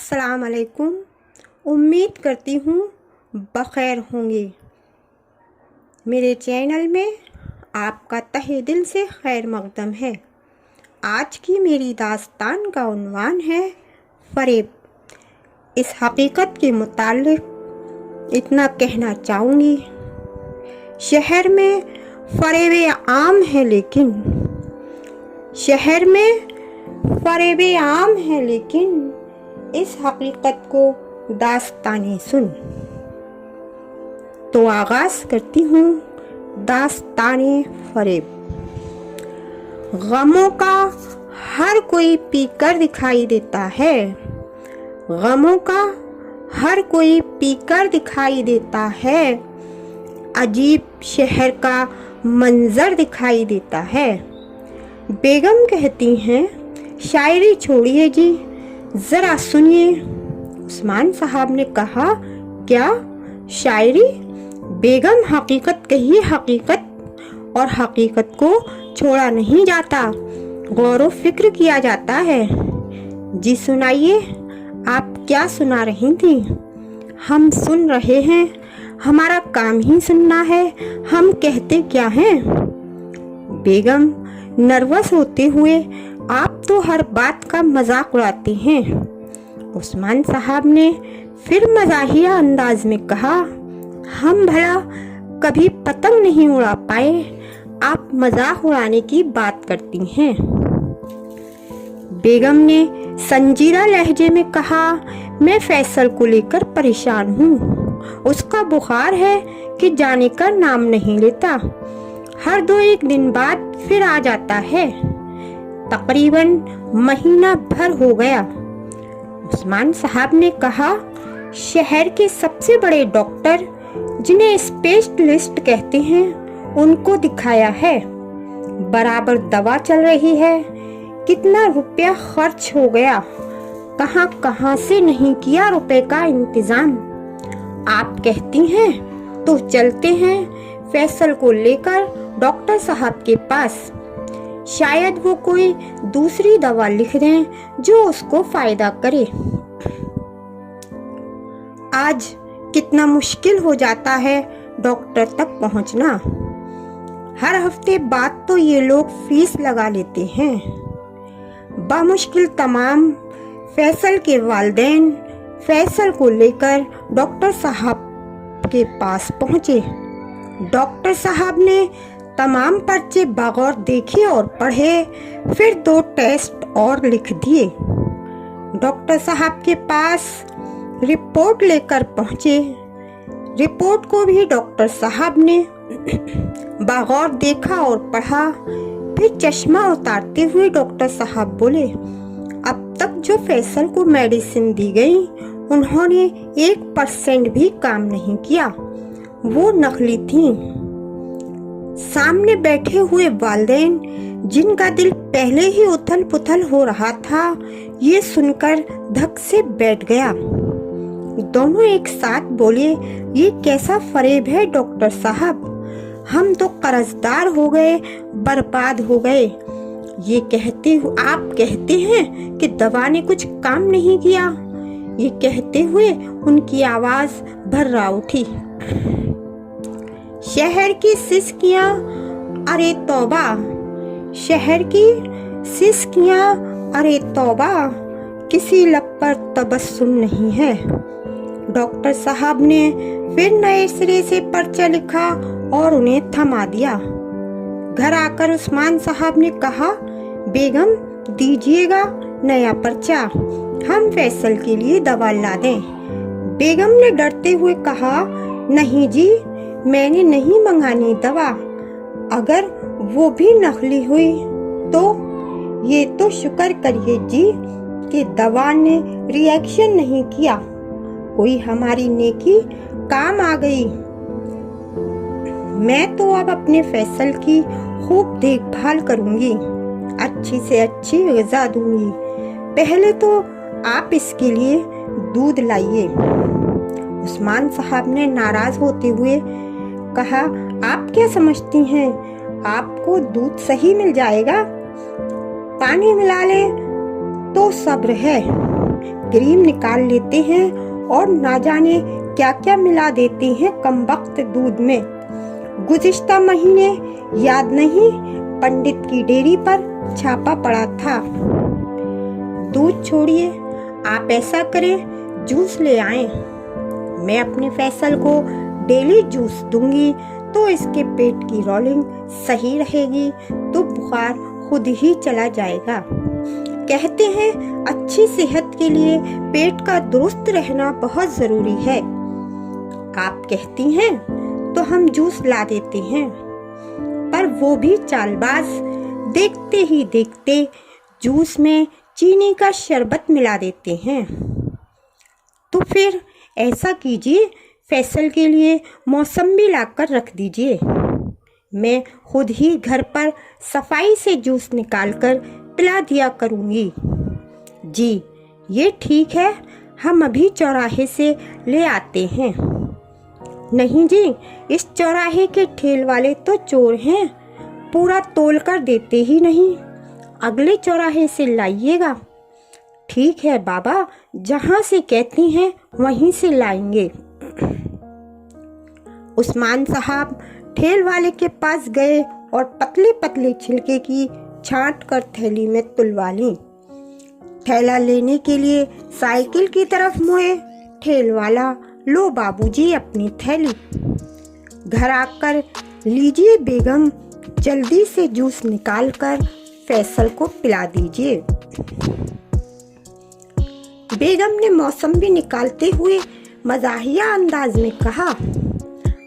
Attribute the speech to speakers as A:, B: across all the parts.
A: अस्सलाम वालेकुम। उम्मीद करती हूँ बख़ैर होंगे। मेरे चैनल में आपका तहे दिल से खैर मक़दम है। आज की मेरी दास्तान का उन्वान है फ़रेब। इस हकीकत के मुताल्लिक़ इतना कहना चाहूँगी, शहर में फ़रेबे आम है लेकिन इस हकीकत को दास्ताने सुन। तो आगाज़ करती हूँ दास्ताने फ़रेब। गमों का हर कोई पीकर दिखाई देता है, गमों का हर कोई पीकर दिखाई देता है। अजीब शहर का मंज़र दिखाई देता है। बेगम कहती हैं, शायरी छोड़िए जी, ज़रा सुनिए। उस्मान साहब ने कहा, क्या शायरी? बेगम, हकीकत कहिए हकीकत, और हकीकत को छोड़ा नहीं जाता, गौर व फिक्र किया जाता है। जी सुनाइए, आप क्या सुना रही थी? हम सुन रहे हैं, हमारा काम ही सुनना है, हम कहते क्या हैं? बेगम नर्वस होते हुए, आप तो हर बात का मजाक उड़ाते हैं। उस्मान साहब ने फिर मजाहिया अंदाज में कहा, हम भला कभी पतंग नहीं उड़ा पाए, आप मजाक उड़ाने की बात करती हैं। बेगम ने संजीदा लहजे में कहा, मैं फैसल को लेकर परेशान हूँ। उसका बुखार है कि जाने का नाम नहीं लेता, हर 2-1 दिन बाद फिर आ जाता है। तकरीबन महीना भर हो गया। उस्मान साहब ने कहा, शहर के सबसे बड़े डॉक्टर, जिन्हें स्पेशलिस्ट कहते हैं, उनको दिखाया है, बराबर दवा चल रही है। कितना रुपया खर्च हो गया, कहाँ कहाँ से नहीं किया रुपए का इंतजाम। आप कहती हैं तो चलते हैं फैसल को लेकर डॉक्टर साहब के पास, शायद वो कोई दूसरी दवा लिख दें जो उसको फायदा करे। आज कितना मुश्किल हो जाता है डॉक्टर तक पहुंचना। हर हफ्ते बाद तो ये लोग फीस लगा लेते हैं। बामुश्किल तमाम फैसल के वालिदैन फैसल को लेकर डॉक्टर साहब के पास पहुंचे। डॉक्टर साहब ने तमाम पर्चे बगौर देखे और पढ़े, फिर 2 टेस्ट और लिख दिए। डॉक्टर साहब के पास रिपोर्ट लेकर पहुंचे। रिपोर्ट को भी डॉक्टर साहब ने बगौर देखा और पढ़ा। फिर चश्मा उतारते हुए डॉक्टर साहब बोले, अब तक जो फैसल को मेडिसिन दी गई, उन्होंने 1% भी काम नहीं किया, वो नकली थी। सामने बैठे हुए वालिदैन, जिनका दिल पहले ही उथल पुथल हो रहा था, ये सुनकर धक से बैठ गया। दोनों एक साथ बोले, ये कैसा फरेब है डॉक्टर साहब, हम तो कर्जदार हो गए, बर्बाद हो गए। आप कहते हैं कि दवा ने कुछ काम नहीं किया। ये कहते हुए उनकी आवाज भर्रा उठी। शहर की सिसकियां, अरे तौबा, शहर की सिसकियां, अरे तौबा, किसी लब पर तबस्सुम नहीं है। डॉक्टर साहब ने फिर नए सिरे से पर्चा लिखा और उन्हें थमा दिया। घर आकर उस्मान साहब ने कहा, बेगम दीजिएगा नया पर्चा, हम फैसल के लिए दवा ला दें। बेगम ने डरते हुए कहा, नहीं जी, मैंने नहीं मंगानी दवा, अगर वो भी नकली हुई तो ये तो शुक्र करिए जी कि दवा ने रिएक्शन नहीं किया, कोई हमारी नेकी काम आ गई। मैं तो अब अपने फैसल की खूब देखभाल करूंगी, अच्छी से अच्छी ग़िज़ा दूंगी। पहले तो आप इसके लिए दूध लाइए। उस्मान साहब ने नाराज होते हुए कहा, आप क्या समझती हैं, आपको दूध सही मिल जाएगा, पानी मिला ले तो सब्र है, क्रीम निकाल लेते हैं और ना जाने क्या क्या मिला देते हैं कमबख्त दूध में। गुज़िश्ता महीने याद नहीं, पंडित की डेयरी पर छापा पड़ा था। दूध छोड़िए, आप ऐसा करें जूस ले आएं। मैं अपने फैसल को डेली जूस दूंगी तो इसके पेट की रोलिंग सही रहेगी तो बुखार खुद ही चला जाएगा। कहते हैं अच्छी सेहत के लिए पेट का दुरुस्त रहना बहुत जरूरी है। आप कहती हैं तो हम जूस ला देते हैं, पर वो भी चालबाज, देखते ही देखते जूस में चीनी का शरबत मिला देते हैं। तो फिर ऐसा कीजिए, फैसल के लिए मौसम्बी लाकर रख दीजिए। मैं खुद ही घर पर सफाई से जूस निकालकर पिला दिया करूँगी। जी ये ठीक है, हम अभी चौराहे से ले आते हैं। नहीं जी, इस चौराहे के ठेल वाले तो चोर हैं, पूरा तोल कर देते ही नहीं। अगले चौराहे से लाइएगा। ठीक है बाबा, जहाँ से कहती हैं वहीं से लाएंगे। उस्मान साहब ठेल वाले के पास गए और पतले पतले छिलके की छांट कर थैली में तुलवा ली। थैला लेने के लिए साइकिल की तरफ मुड़े। ठेल वाला, लो बाबूजी अपनी थैली। घर आकर लीजिए बेगम, जल्दी से जूस निकालकर फैसल को पिला दीजिए। बेगम ने मौसम्बी निकालते हुए मजाहिया अंदाज में कहा,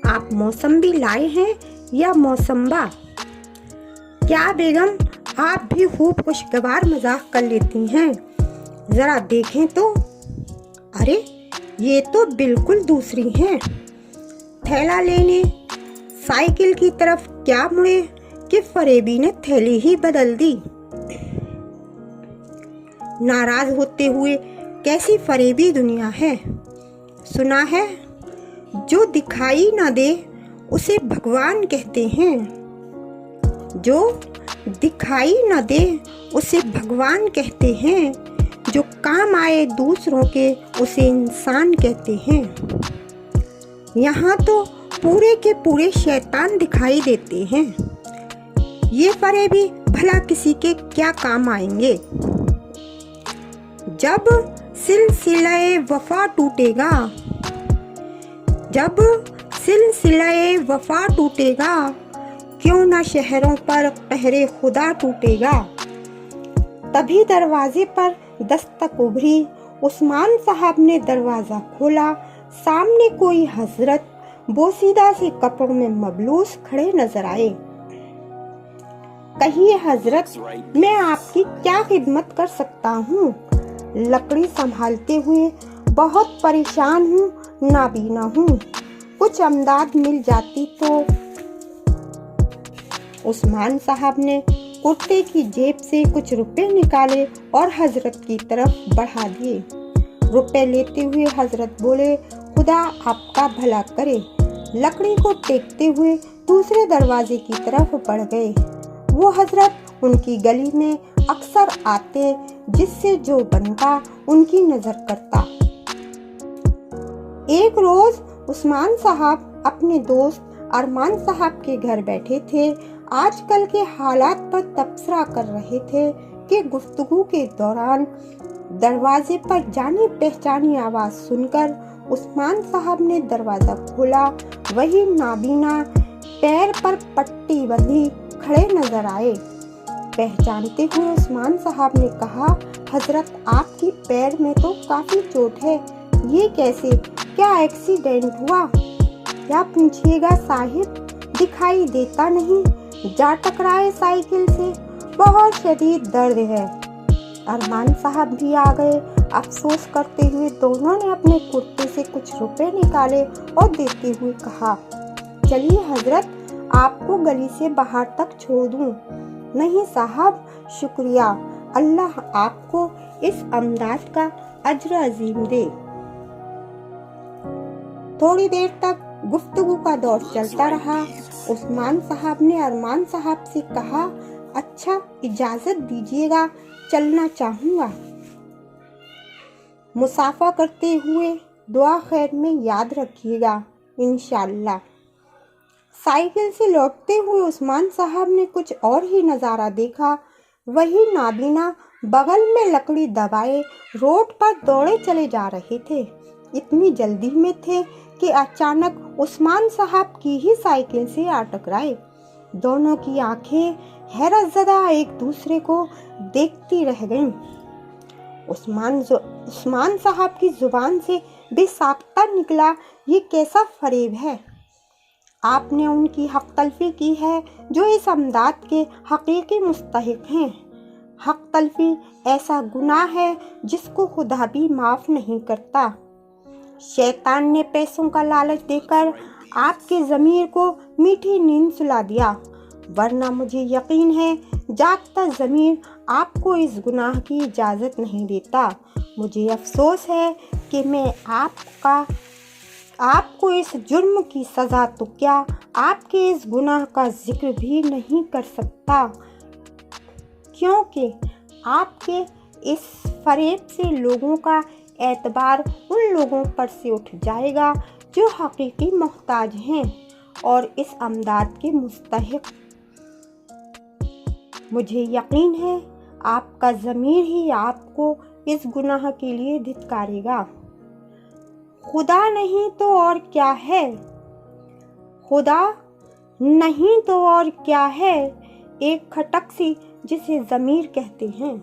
A: आप मौसम्बी लाए हैं या मौसम्बा? क्या बेगम, आप भी खूब खुशगवार मजाक कर लेती हैं। जरा देखें तो। अरे ये तो बिल्कुल दूसरी हैं। थैला लेने साइकिल की तरफ क्या मुड़े कि फरेबी ने थैली ही बदल दी। नाराज होते हुए, कैसी फरेबी दुनिया है। सुना है जो दिखाई ना दे उसे भगवान कहते हैं। जो दिखाई न दे उसे भगवान कहते हैं। जो काम आए दूसरों के उसे इंसान कहते हैं। यहाँ तो पूरे के पूरे शैतान दिखाई देते हैं। ये फरेबी भला किसी के क्या काम आएंगे। जब सिलसिले वफा टूटेगा, जब सिलसिले वफा टूटेगा, क्यों ना शहरों पर पहरे खुदा टूटेगा। तभी दरवाजे पर दस्तक उभरी। उस्मान साहब ने दरवाजा खोला। सामने कोई हजरत बोसीदा से कपड़ों में मबलूस खड़े नजर आए। कहिए हजरत, मैं आपकी क्या खिदमत कर सकता हूँ? लकड़ी संभालते हुए बहुत परेशान हूँ, नाबीना हूँ, कुछ अमदाद मिल जाती तो। उस्मान साहब ने कुर्ते की जेब से कुछ रुपए निकाले और हजरत की तरफ बढ़ा दिए। रुपए लेते हुए हजरत बोले, खुदा आपका भला करे। लकड़ी को टेकते हुए दूसरे दरवाजे की तरफ बढ़ गए। वो हजरत उनकी गली में अक्सर आते, जिससे जो बनता उनकी नजर करता। एक रोज उस्मान साहब अपने दोस्त अरमान साहब के घर बैठे थे। आजकल के हालात पर तबसरा कर रहे थे कि गुफ्तगू के दौरान दरवाजे पर जानी पहचानी आवाज सुनकर उस्मान साहब ने दरवाजा खोला। वही नाबीना पैर पर पट्टी बंधी खड़े नजर आए। पहचानते हुए उस्मान साहब ने कहा, हजरत आपकी पैर में तो काफी चोट है, ये कैसे? क्या एक्सीडेंट हुआ? क्या पूछिएगा साहिब, दिखाई देता नहीं, जा टकराए साइकिल से, बहुत शदीद दर्द है। अरमान साहब भी आ गए। अफसोस करते हुए दोनों ने अपने कुर्ते से कुछ रुपए निकाले और देते हुए कहा, चलिए हजरत, आपको गली से बाहर तक छोड़ दूं। नहीं साहब, शुक्रिया, अल्लाह आपको इस अमदाद का अज्र अजीम दे। थोड़ी देर तक गुफ्तगू का दौर चलता रहा। उस्मान साहब ने अरमान साहब से कहा, अच्छा इजाजत दीजिएगा, चलना चाहूँगा। मुसाफा करते हुए दुआ खैर में याद रखिएगा इंशाअल्लाह। साइकिल से लौटते हुए उस्मान साहब ने कुछ और ही नज़ारा देखा। वही नाबीना बगल में लकड़ी दबाए रोड पर दौड़े चले जा रहे थे। इतनी जल्दी में थे कि अचानक उस्मान साहब की ही साइकिल से आ टकराए। दोनों की आंखें हैरतज़दा एक दूसरे को देखती रह गईं। उस्मान साहब की जुबान से बेसाख्ता निकला, ये कैसा फरेब है। आपने उनकी हक तलफी की है जो इस अमदाद के हकीकी मुस्तहिक हैं। हक तलफी ऐसा गुनाह है जिसको खुदा भी माफ़ नहीं करता। शैतान ने पैसों का लालच देकर आपके ज़मीर को मीठी नींद सुला दिया, वरना मुझे यकीन है जागता ज़मीर आपको इस गुनाह की इजाज़त नहीं देता। मुझे अफसोस है कि मैं आपको इस जुर्म की सज़ा तो क्या, आपके इस गुनाह का जिक्र भी नहीं कर सकता, क्योंकि आपके इस फरेब से लोगों का एतबार उन लोगों पर से उठ जाएगा जो हकीकी मोहताज हैं और इस अमदाद के मुस्तहिक। मुझे यकीन है आपका ज़मीर ही आपको इस गुनाह के लिए धिक्कारेगा। खुदा नहीं तो और क्या है, खुदा नहीं तो और क्या है, एक खटक सी जिसे ज़मीर कहते हैं।